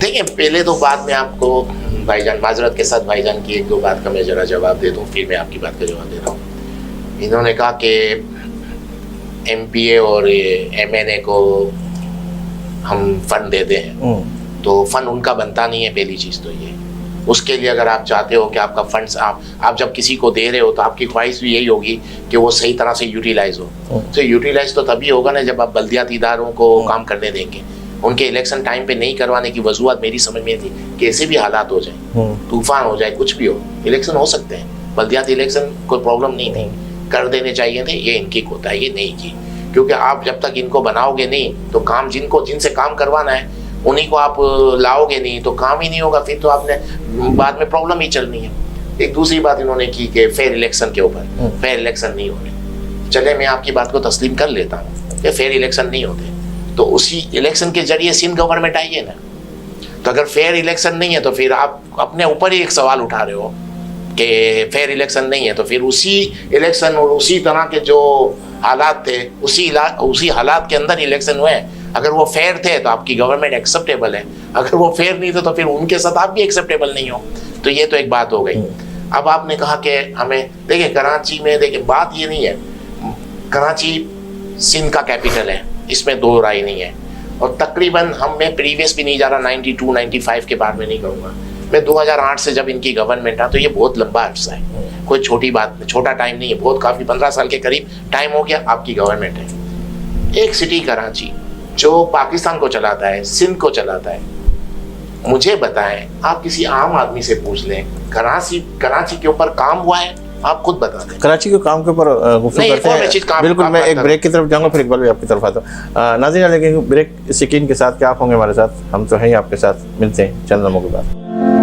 देखिए पहले तो बाद में आपको भाईजान माजरत के साथ भाईजान की एक दो बात का मैं जरा जवाब दे दूँ, फिर मैं आपकी बात का जवाब दे रहा हूँ। इन्होंने कहा कि एमपीए और एमएनए को हम फंड देते हैं, तो फंड उनका बनता नहीं है। पहली चीज़ तो ये, उसके लिए अगर आप चाहते हो कि आपका फंड्स आप जब किसी को दे रहे हो तो आपकी ख्वाहिश भी यही होगी कि वो सही तरह से यूटिलाइज हो। तो यूटिलाइज तो तभी होगा ना जब आप बल्दियाती इदारों को काम करने देंगे। उनके इलेक्शन टाइम पे नहीं करवाने की वजूहत मेरी समझ में थी, कैसे भी हालात हो जाए, तूफान हो जाए, कुछ भी हो, इलेक्शन हो सकते हैं। बल्दियाती इलेक्शन कोई प्रॉब्लम नहीं थी, कर देने चाहिए थे। ये इनकी कोता है, ये नहीं की, क्योंकि आप जब तक इनको बनाओगे नहीं तो काम जिनसे काम करवाना है उन्हीं को आप लाओगे नहीं तो काम ही नहीं होगा। फिर तो आपने बाद में प्रॉब्लम ही चलनी है। एक दूसरी बात इन्होंने की कि फेयर इलेक्शन के ऊपर, फेयर इलेक्शन नहीं होने। चले मैं आपकी बात को तस्लीम कर लेता हूँ कि फेयर इलेक्शन नहीं होते, तो उसी इलेक्शन के जरिए सिंध गवर्नमेंट आई है ना। तो अगर फेयर इलेक्शन नहीं है तो फिर आप अपने ऊपर ही एक सवाल उठा रहे हो कि फेयर इलेक्शन नहीं है, तो फिर उसी इलेक्शन और उसी तरह के जो हालात थे उसी हालात के अंदर इलेक्शन हुए। अगर वो फेयर थे तो आपकी गवर्नमेंट एक्सेप्टेबल है, अगर वो फेयर नहीं थे तो फिर उनके साथ आप भी एक्सेप्टेबल नहीं हो। तो ये तो एक बात हो गई। अब आपने कहा कि हमें देखिए कराची में, देखिए बात ये नहीं है, कराची सिंध का कैपिटल है, इसमें दो राय नहीं है। और तकरीबन मैं प्रीवियस भी नहीं जा रहा, 92 95 के बाद में नहीं कहूँगा मैं, 2008 से जब इनकी गवर्नमेंट है, तो ये बहुत लंबा अर्सा है, कोई छोटी बात नहीं, छोटा टाइम नहीं है, बहुत काफ़ी 15 साल के करीब टाइम हो गया आपकी गवर्नमेंट है। एक सिटी कराची जो पाकिस्तान को चलाता है, सिंध को चलाता है, मुझे बताएं, आप किसी आम आदमी से पूछ लें कराची के ऊपर काम हुआ है, आप खुद बता दें। कराची के काम के ऊपर गुफ्तगू करते हैं। बिल्कुल, मैं एक ब्रेक की तरफ जाऊंगा, फिर इकबाल भी आपकी तरफ आता हूँ। नाज़रीन, लेकिन ब्रेक सिकीन के साथ क्या आप होंगे हमारे साथ, हम तो हैं आपके साथ, मिलते हैं चंद लम्हों के बाद।